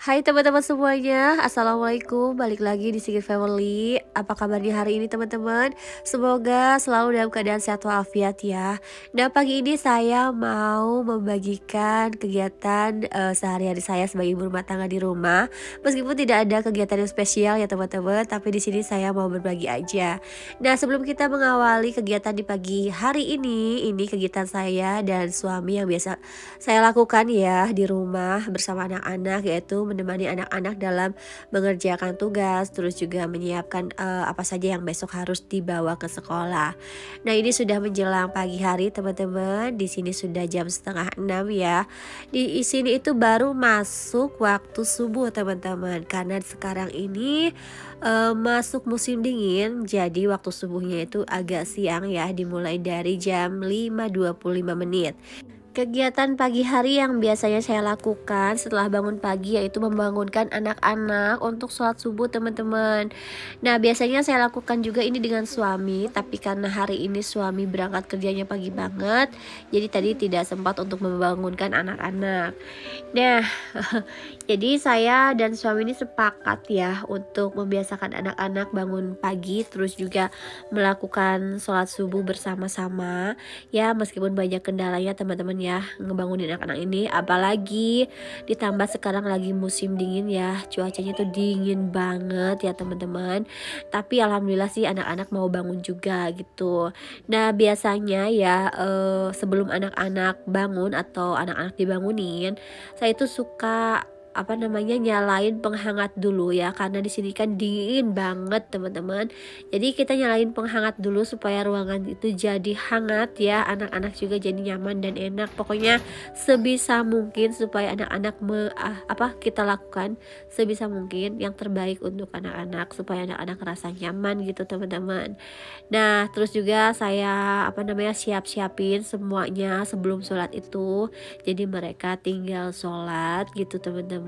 Hai teman-teman semuanya, Assalamualaikum. Balik lagi di Sigit Family. Apa kabarnya hari ini teman-teman? Semoga selalu dalam keadaan sehat walafiat ya. Nah, pagi ini saya mau membagikan kegiatan sehari-hari saya sebagai ibu rumah tangga di rumah. Meskipun tidak ada kegiatan yang spesial ya teman-teman, tapi di sini saya mau berbagi aja. Nah, sebelum kita mengawali kegiatan di pagi hari ini kegiatan saya dan suami yang biasa saya lakukan ya di rumah bersama anak-anak, yaitu menemani anak-anak dalam mengerjakan tugas, terus juga menyiapkan apa saja yang besok harus dibawa ke sekolah. Nah, ini sudah menjelang pagi hari teman-teman. Di sini sudah jam setengah 6 ya. Di sini itu baru masuk waktu subuh teman-teman. Karena sekarang ini masuk musim dingin, jadi waktu subuhnya itu agak siang ya, dimulai dari jam 5.25 menit. Kegiatan pagi hari yang biasanya saya lakukan setelah bangun pagi yaitu membangunkan anak-anak untuk sholat subuh teman-teman. Nah, biasanya saya lakukan juga ini dengan suami, tapi karena hari ini suami berangkat kerjanya pagi banget, jadi tadi tidak sempat untuk membangunkan anak-anak. Nah, jadi saya dan suami ini sepakat ya untuk membiasakan anak-anak bangun pagi, terus juga melakukan sholat subuh bersama-sama. Ya, meskipun banyak kendalanya teman-teman ya ngebangunin anak-anak ini, apalagi ditambah sekarang lagi musim dingin ya, cuacanya tuh dingin banget ya teman-teman. Tapi alhamdulillah sih anak-anak mau bangun juga gitu. Nah, biasanya ya sebelum anak-anak bangun atau anak-anak dibangunin, saya itu suka nyalain penghangat dulu ya, karena di sini kan dingin banget teman-teman. Jadi kita nyalain penghangat dulu supaya ruangan itu jadi hangat ya, anak-anak juga jadi nyaman dan enak. Pokoknya sebisa mungkin supaya anak-anak kita lakukan sebisa mungkin yang terbaik untuk anak-anak supaya anak-anak merasa nyaman gitu teman-teman. Nah, terus juga saya siap-siapin semuanya sebelum sholat itu. Jadi mereka tinggal sholat gitu teman-teman.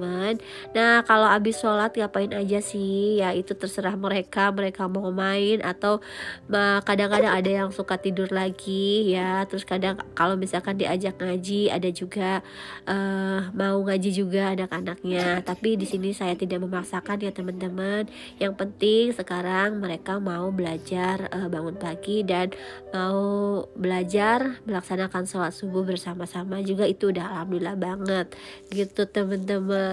Nah, kalau habis sholat ngapain aja sih? Ya itu terserah mereka. Mereka mau main atau kadang-kadang ada yang suka tidur lagi ya. Terus kadang kalau misalkan diajak ngaji, ada juga mau ngaji juga anak-anaknya. Tapi di sini saya tidak memaksakan ya teman-teman. Yang penting sekarang mereka mau belajar bangun pagi dan mau belajar melaksanakan sholat subuh bersama-sama juga, itu udah alhamdulillah banget gitu teman-teman.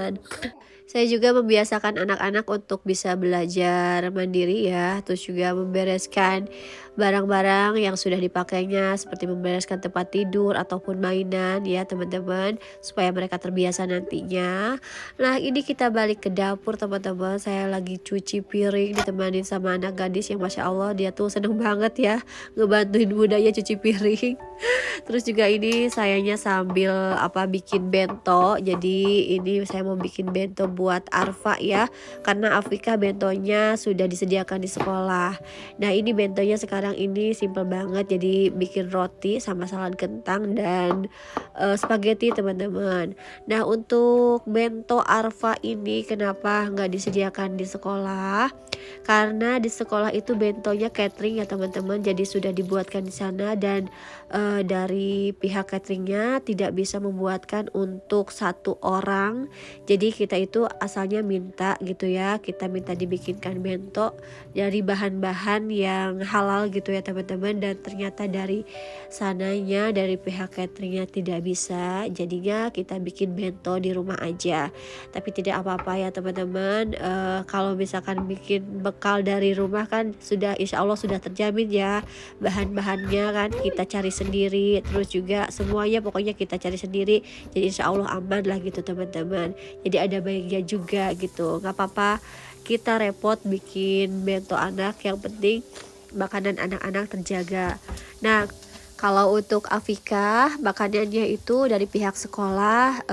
Saya juga membiasakan anak-anak untuk bisa belajar mandiri ya, terus juga membereskan barang-barang yang sudah dipakainya seperti membereskan tempat tidur ataupun mainan ya teman-teman, supaya mereka terbiasa nantinya. Nah, ini kita balik ke dapur teman-teman. Saya lagi cuci piring ditemani sama anak gadis yang masya Allah dia tuh seneng banget ya ngebantuin budaya cuci piring. Terus juga ini sayanya sambil bikin bento. Jadi ini saya mau bikin bento buat Arfa ya, karena Afrika bentonya sudah disediakan di sekolah. Nah, ini bentonya sekarang ini simple banget, jadi bikin roti sama salad kentang dan spaghetti teman-teman. Nah, untuk bento Arfa ini kenapa nggak disediakan di sekolah? Karena di sekolah itu bentonya catering ya teman-teman, jadi sudah dibuatkan di sana dan dari pihak cateringnya tidak bisa membuatkan untuk satu orang. Jadi kita itu asalnya minta gitu ya, kita minta dibikinkan bento dari bahan-bahan yang halal gitu ya teman-teman, dan ternyata dari sananya dari pihak cateringnya tidak bisa, jadinya kita bikin bento di rumah aja. Tapi tidak apa-apa ya teman-teman, kalau misalkan bikin bekal dari rumah kan sudah insya Allah sudah terjamin ya, bahan-bahannya kan kita cari sendiri, terus juga semuanya pokoknya kita cari sendiri, jadi insya Allah aman lah gitu teman-teman. Jadi ada baiknya juga gitu, nggak apa-apa kita repot bikin bento anak, yang penting makanan anak-anak terjaga. Nah, kalau untuk Afika makanannya itu dari pihak sekolah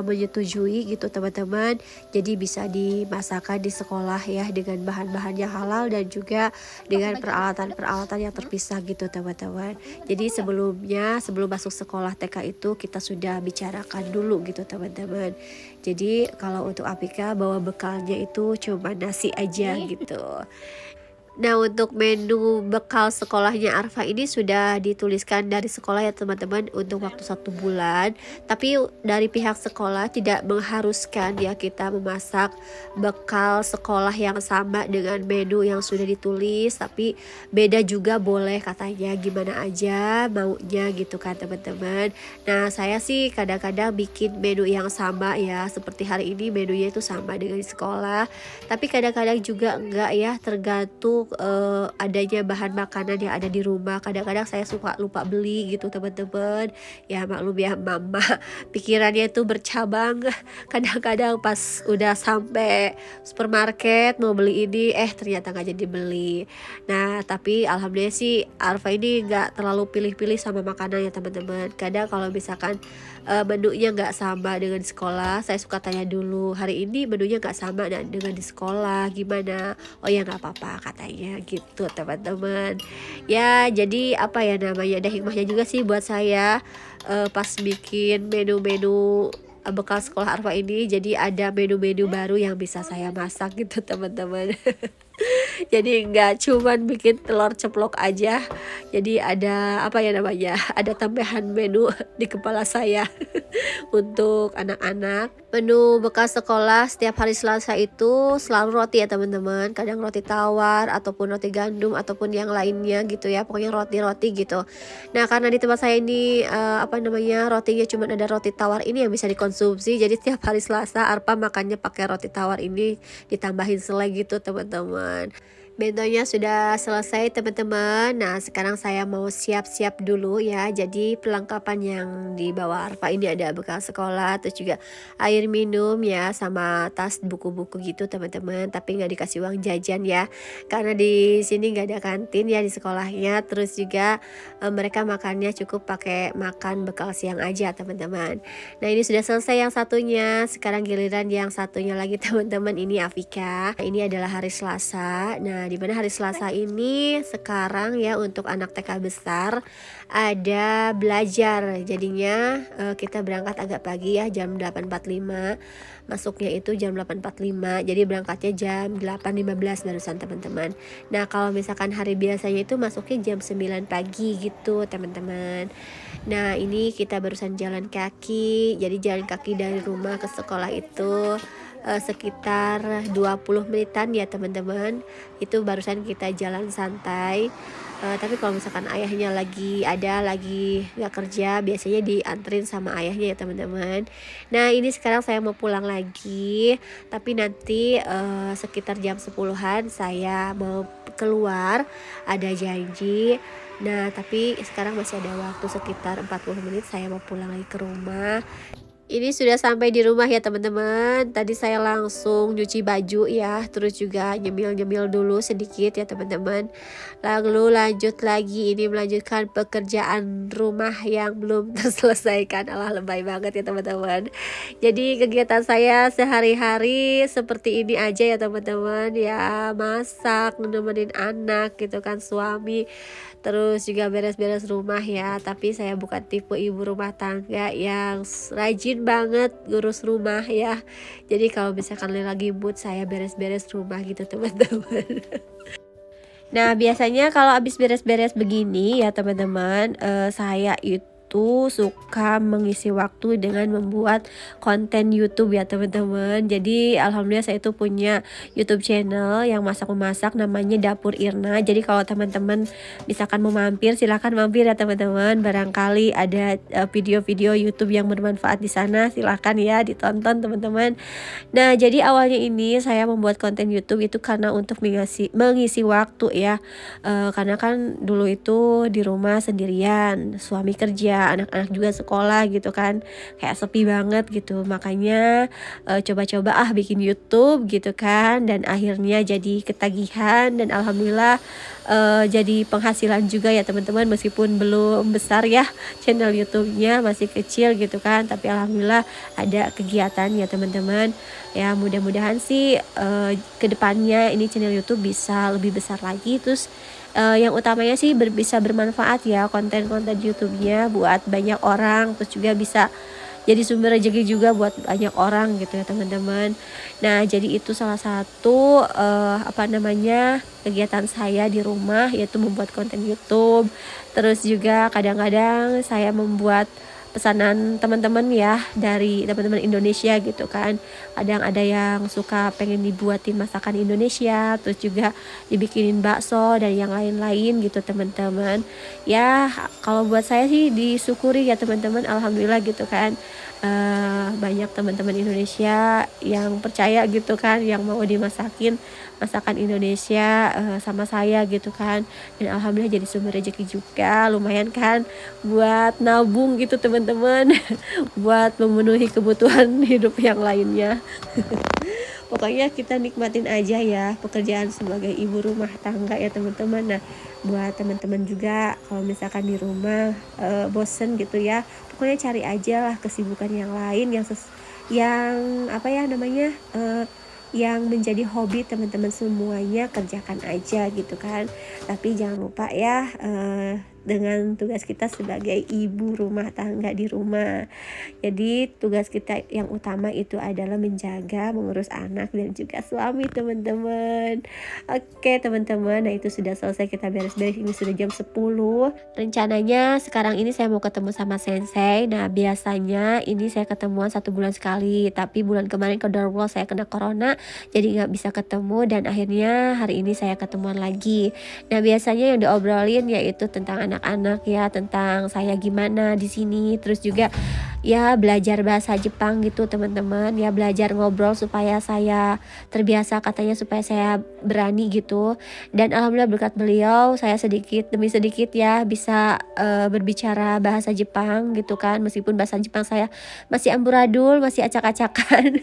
menyetujui gitu teman-teman. Jadi bisa dimasakkan di sekolah ya dengan bahan-bahan yang halal dan juga dengan peralatan-peralatan yang terpisah gitu teman-teman. Jadi sebelum masuk sekolah TK itu kita sudah bicarakan dulu gitu teman-teman. Jadi kalau untuk Afika bawa bekalnya itu cuma nasi aja gitu. Nah, untuk menu bekal sekolahnya Arfa ini sudah dituliskan dari sekolah ya teman-teman untuk waktu 1 bulan. Tapi dari pihak sekolah tidak mengharuskan ya kita memasak bekal sekolah yang sama dengan menu yang sudah ditulis. Tapi beda juga boleh katanya, gimana aja maunya gitu kan teman-teman. Nah, saya sih kadang-kadang bikin menu yang sama ya. Seperti hari ini menunya itu sama dengan di sekolah. Tapi kadang-kadang juga enggak ya, tergantung adanya bahan makanan yang ada di rumah. Kadang-kadang saya suka lupa beli gitu teman-teman. Ya maklum ya mama, pikirannya itu bercabang. Kadang-kadang pas udah sampai supermarket mau beli ini, ternyata nggak jadi beli. Nah tapi alhamdulillah sih Arfa ini nggak terlalu pilih-pilih sama makanan ya teman-teman. Kadang kalau misalkan menunya nggak sama dengan di sekolah, saya suka tanya dulu, hari ini menunya nggak sama dengan di sekolah, gimana? Oh ya nggak apa-apa katanya gitu teman-teman. Ya jadi apa ya namanya, ada hikmahnya juga sih buat saya pas bikin menu-menu bekal sekolah Arfa ini. Jadi ada menu-menu baru yang bisa saya masak gitu teman-teman. Jadi nggak cuman bikin telur ceplok aja, jadi ada apa ya namanya, ada tambahan menu di kepala saya. Untuk anak-anak, menu bekas sekolah setiap hari Selasa itu selalu roti ya teman-teman. Kadang roti tawar ataupun roti gandum ataupun yang lainnya gitu ya, pokoknya roti-roti gitu. Nah karena di tempat saya ini apa namanya, rotinya cuma ada roti tawar ini yang bisa dikonsumsi, jadi setiap hari Selasa Arpa makannya pakai roti tawar ini ditambahin selai gitu teman-teman. Bentonya sudah selesai teman-teman. Nah sekarang saya mau siap-siap dulu ya. Jadi perlengkapan yang dibawa Arfa ini ada bekal sekolah, terus juga air minum ya, sama tas buku-buku gitu teman-teman. Tapi nggak dikasih uang jajan ya, karena di sini nggak ada kantin ya di sekolahnya. Terus juga mereka makannya cukup pakai makan bekal siang aja teman-teman. Nah ini sudah selesai yang satunya. Sekarang giliran yang satunya lagi teman-teman. Ini Afika. Ini adalah hari Selasa. Nah di mana hari Selasa ini sekarang ya untuk anak TK besar ada belajar. Jadinya kita berangkat agak pagi ya, jam 8.45. Masuknya itu jam 8.45. Jadi berangkatnya jam 8.15 barusan teman-teman. Nah, kalau misalkan hari biasanya itu masuknya jam 9 pagi gitu, teman-teman. Nah, ini kita barusan jalan kaki. Jadi jalan kaki dari rumah ke sekolah itu sekitar 20 menitan ya teman-teman. Itu barusan kita jalan santai. Tapi kalau misalkan ayahnya lagi nggak kerja, biasanya dianterin sama ayahnya ya teman-teman. Nah ini sekarang saya mau pulang lagi, tapi nanti sekitar jam 10-an saya mau keluar, ada janji. Nah tapi sekarang masih ada waktu sekitar 40 menit saya mau pulang lagi ke rumah. Ini sudah sampai di rumah ya teman-teman. Tadi saya langsung nyuci baju ya, terus juga nyemil-nyemil dulu sedikit ya teman-teman. Lalu lanjut lagi, ini melanjutkan pekerjaan rumah yang belum terselesaikan. Alah lebay banget ya teman-teman. Jadi kegiatan saya sehari-hari seperti ini aja ya teman-teman. Ya masak, nemenin anak gitu kan, suami. Terus juga beres-beres rumah ya. Tapi saya bukan tipe ibu rumah tangga yang rajin banget ngurus rumah ya. Jadi kalau misalkan lagi mood, saya beres-beres rumah gitu teman-teman. Nah biasanya kalau habis beres-beres begini ya teman-teman, saya itu suka mengisi waktu dengan membuat konten YouTube ya teman-teman. Jadi alhamdulillah saya itu punya YouTube channel yang masak-memasak, namanya Dapur Irna. Jadi kalau teman-teman misalkan mau mampir, silahkan mampir ya teman-teman. Barangkali ada video-video YouTube yang bermanfaat di sana, silahkan ya ditonton teman-teman. Nah jadi awalnya ini saya membuat konten YouTube itu karena untuk mengisi waktu ya. Karena kan dulu itu di rumah sendirian, suami kerja, anak-anak juga sekolah gitu kan, kayak sepi banget gitu. Makanya coba-coba bikin YouTube gitu kan, dan akhirnya jadi ketagihan. Dan alhamdulillah jadi penghasilan juga ya teman-teman, meskipun belum besar ya channel YouTube-nya, masih kecil gitu kan, tapi alhamdulillah ada kegiatan ya teman-teman. Ya mudah-mudahan sih kedepannya ini channel YouTube bisa lebih besar lagi. Terus yang utamanya sih bisa bermanfaat ya konten-konten YouTube-nya buat banyak orang. Terus juga bisa jadi sumber rezeki juga buat banyak orang gitu ya teman-teman. Nah jadi itu salah satu kegiatan saya di rumah, yaitu membuat konten YouTube. Terus juga kadang-kadang saya membuat pesanan teman-teman ya, dari teman-teman Indonesia gitu kan. Kadang ada yang suka pengen dibuatin masakan Indonesia, terus juga dibikinin bakso dan yang lain-lain gitu teman-teman. Ya kalau buat saya sih disyukuri ya teman-teman, alhamdulillah gitu kan. Banyak teman-teman Indonesia yang percaya gitu kan, yang mau dimasakin masakan Indonesia sama saya gitu kan. Dan alhamdulillah jadi sumber rezeki juga, lumayan kan buat nabung gitu teman-teman. Buat memenuhi kebutuhan hidup yang lainnya. Pokoknya kita nikmatin aja ya pekerjaan sebagai ibu rumah tangga ya teman-teman. Nah buat teman-teman juga kalau misalkan di rumah bosen gitu ya, pokoknya cari aja lah kesibukan yang lain yang yang menjadi hobi teman-teman semuanya, kerjakan aja gitu kan. Tapi jangan lupa ya dengan tugas kita sebagai ibu rumah tangga di rumah. Jadi tugas kita yang utama itu adalah menjaga, mengurus anak dan juga suami teman-teman. Oke teman-teman, nah itu sudah selesai, kita beres-beres, ini sudah jam 10. Rencananya sekarang ini saya mau ketemu sama sensei. Nah biasanya ini saya ketemuan 1 bulan sekali, tapi bulan kemarin kedarullah saya kena corona, jadi nggak bisa ketemu, dan akhirnya hari ini saya ketemuan lagi. Nah biasanya yang diobrolin yaitu tentang anak-anak ya, tentang saya gimana di sini, terus juga ya belajar bahasa Jepang gitu teman-teman, ya belajar ngobrol supaya saya terbiasa, katanya supaya saya berani gitu. Dan alhamdulillah berkat beliau saya sedikit demi sedikit ya bisa berbicara bahasa Jepang gitu kan, meskipun bahasa Jepang saya masih amburadul, masih acak-acakan.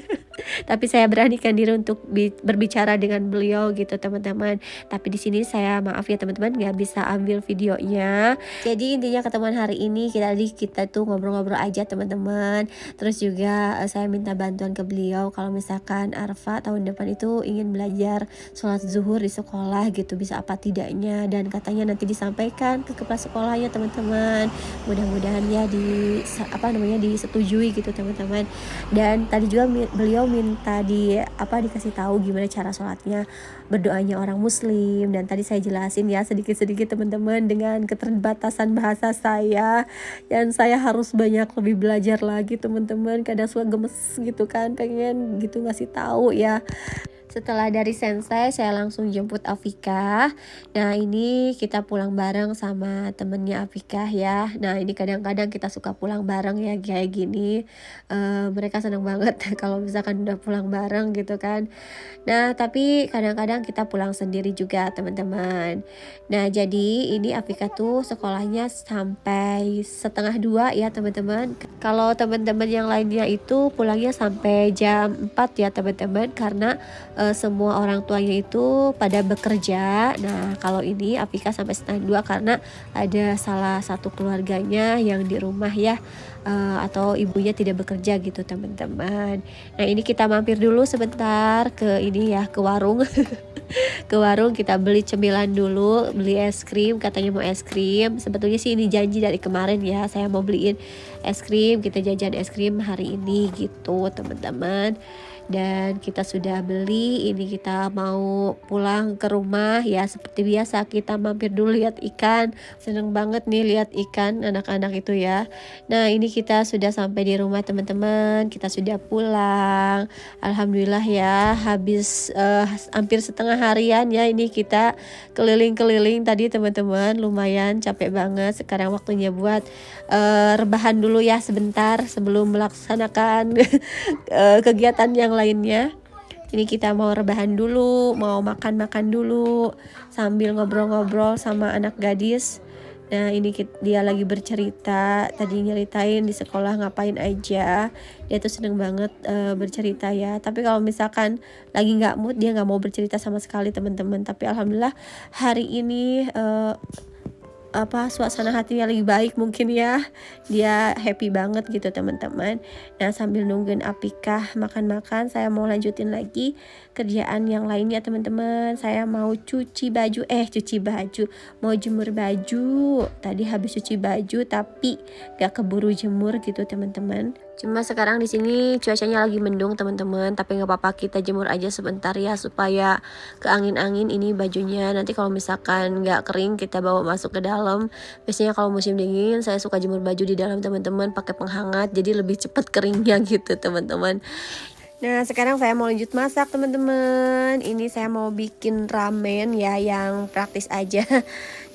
Tapi saya beranikan diri untuk berbicara dengan beliau gitu teman-teman. Tapi di sini saya maaf ya teman-teman, nggak bisa ambil videonya. Jadi intinya ketemuan hari ini kita tuh ngobrol-ngobrol aja teman-teman. Terus juga saya minta bantuan ke beliau kalau misalkan Arfa tahun depan itu ingin belajar sholat zuhur di sekolah gitu, bisa apa tidaknya, dan katanya nanti disampaikan ke kepala sekolahnya teman-teman. Mudah-mudahan ya disetujui gitu teman-teman. Dan tadi juga beliau minta dikasih tahu gimana cara sholatnya, berdoanya orang muslim, dan tadi saya jelasin ya sedikit-sedikit teman-teman dengan keterbatasan bahasa saya, dan saya harus banyak lebih belajar lagi teman-teman. Kadang suka gemes gitu kan, pengen gitu ngasih tahu ya. Setelah dari sensei saya langsung jemput Afika. Nah ini kita pulang bareng sama temennya Afika ya. Nah ini kadang-kadang kita suka pulang bareng ya kayak gini. Mereka seneng banget kalau misalkan udah pulang bareng gitu kan. Nah tapi kadang-kadang kita pulang sendiri juga teman-teman. Nah jadi ini Afika tuh sekolahnya sampai 1:30 ya teman-teman. Kalau teman-teman yang lainnya itu pulangnya sampai jam 4 ya teman-teman, karena semua orang tuanya itu pada bekerja. Nah kalau ini Afika sampai 1:30 karena ada salah satu keluarganya yang di rumah ya, atau ibunya tidak bekerja gitu teman-teman. Nah ini kita mampir dulu sebentar ke warung. Ke warung kita beli cemilan dulu, beli es krim, katanya mau es krim. Sebetulnya sih ini janji dari kemarin ya, saya mau beliin es krim, kita jajan es krim hari ini gitu teman-teman. Dan kita sudah beli, ini kita mau pulang ke rumah ya. Seperti biasa kita mampir dulu lihat ikan, seneng banget nih lihat ikan anak-anak itu ya. Nah ini kita sudah sampai di rumah teman-teman, kita sudah pulang, alhamdulillah ya. Habis hampir setengah harian ya ini kita keliling-keliling tadi teman-teman, lumayan capek banget. Sekarang waktunya buat rebahan dulu ya sebentar sebelum melaksanakan kegiatan yang lainnya. Ini kita mau rebahan dulu, mau makan-makan dulu sambil ngobrol-ngobrol sama anak gadis. Nah ini dia lagi bercerita, tadi nyeritain di sekolah ngapain aja. Dia tuh seneng banget bercerita ya. Tapi kalau misalkan lagi nggak mood, dia nggak mau bercerita sama sekali teman-teman. Tapi alhamdulillah hari ini suasana hatinya lagi baik mungkin ya, dia happy banget gitu teman-teman. Nah sambil nungguin Apikah makan-makan, saya mau lanjutin lagi kerjaan yang lainnya teman-teman. Saya mau cuci baju, mau jemur baju. Tadi habis cuci baju tapi gak keburu jemur gitu teman-teman. Cuma sekarang di sini cuacanya lagi mendung teman-teman, tapi nggak apa-apa kita jemur aja sebentar ya supaya ke angin-angin ini bajunya. Nanti kalau misalkan nggak kering kita bawa masuk ke dalam. Biasanya kalau musim dingin saya suka jemur baju di dalam teman-teman pakai penghangat, jadi lebih cepat keringnya gitu teman-teman. Nah sekarang saya mau lanjut masak teman-teman. Ini saya mau bikin ramen ya yang praktis aja.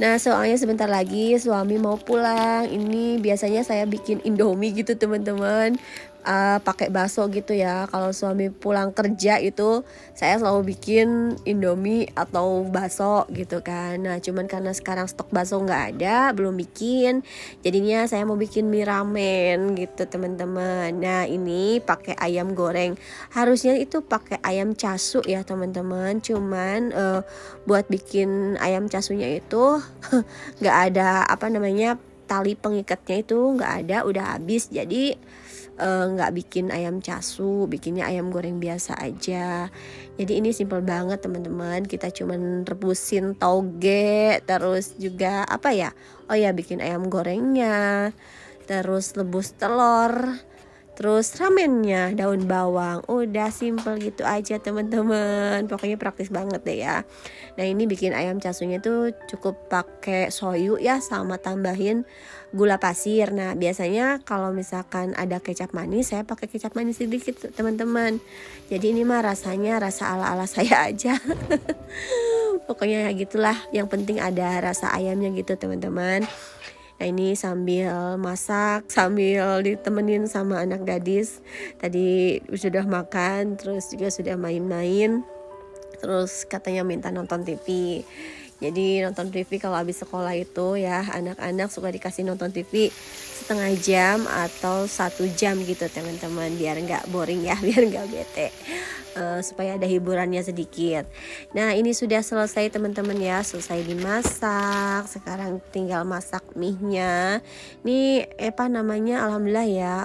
Nah soalnya sebentar lagi suami mau pulang. Ini biasanya saya bikin indomie gitu teman-teman, pakai bakso gitu ya. Kalau suami pulang kerja itu saya selalu bikin indomie atau bakso gitu kan. Nah cuman karena sekarang stok bakso nggak ada, belum bikin, jadinya saya mau bikin mie ramen gitu teman-teman. Nah ini pakai ayam goreng, harusnya itu pakai ayam casu ya teman-teman. Cuman buat bikin ayam casunya itu nggak ada apa namanya, tali pengikatnya itu nggak ada, udah habis. Jadi nggak bikin ayam casu, bikinnya ayam goreng biasa aja. Jadi ini simple banget teman-teman, kita cuman rebusin toge, terus juga apa ya, oh ya bikin ayam gorengnya, terus rebus telur, terus ramennya, daun bawang. Udah simple gitu aja teman-teman, pokoknya praktis banget deh ya. Nah ini bikin ayam casunya tuh cukup pakai soyu ya, sama tambahin gula pasir. Nah biasanya kalau misalkan ada kecap manis, saya pakai kecap manis sedikit teman-teman. Jadi ini mah rasanya rasa ala-ala saya aja. Pokoknya ya gitulah, yang penting ada rasa ayamnya gitu teman-teman. Nah ini sambil masak, sambil ditemenin sama anak gadis. Tadi sudah makan, terus juga sudah main-main. Terus katanya minta nonton TV. Jadi nonton TV kalau habis sekolah itu ya, anak-anak suka dikasih nonton TV setengah jam atau 1 jam gitu teman-teman, biar nggak boring ya, biar nggak bete. Supaya ada hiburannya sedikit. Nah ini sudah selesai teman-teman ya, selesai dimasak. Sekarang tinggal masak mie-nya. Ini apa namanya, alhamdulillah ya,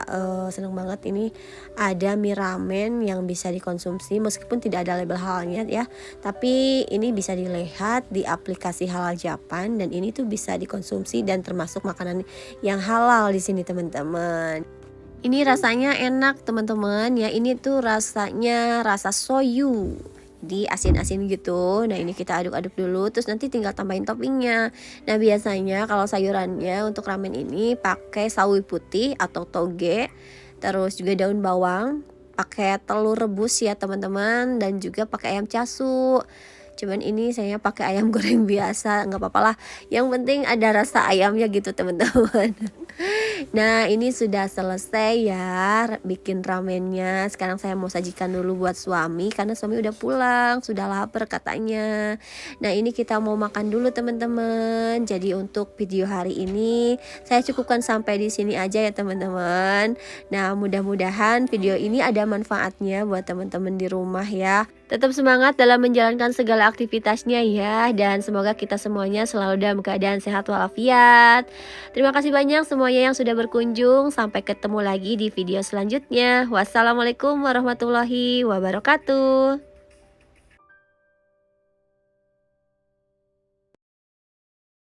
seneng banget ini ada mie ramen yang bisa dikonsumsi meskipun tidak ada label halalnya ya. Tapi ini bisa dilihat di aplikasi Halal Japan, dan ini tuh bisa dikonsumsi dan termasuk makanan yang halal di sini teman-teman. Ini rasanya enak teman-teman ya, ini tuh rasanya rasa soyu, di asin-asin gitu. Nah ini kita aduk-aduk dulu, terus nanti tinggal tambahin toppingnya. Nah biasanya kalau sayurannya untuk ramen ini pakai sawi putih atau toge, terus juga daun bawang, pakai telur rebus ya teman-teman, dan juga pakai ayam casu. Cuman ini saya pakai ayam goreng biasa, nggak apa-apa lah, yang penting ada rasa ayamnya gitu teman-teman. Nah ini sudah selesai ya bikin ramennya. Sekarang saya mau sajikan dulu buat suami, karena suami udah pulang, sudah lapar katanya. Nah ini kita mau makan dulu teman-teman. Jadi untuk video hari ini saya cukupkan sampai di sini aja ya teman-teman. Nah mudah-mudahan video ini ada manfaatnya buat teman-teman di rumah ya. Tetap semangat dalam menjalankan segala aktivitasnya ya, dan semoga kita semuanya selalu dalam keadaan sehat walafiat. Terima kasih banyak semuanya yang sudah berkunjung. Sampai ketemu lagi di video selanjutnya. Wassalamualaikum warahmatullahi wabarakatuh.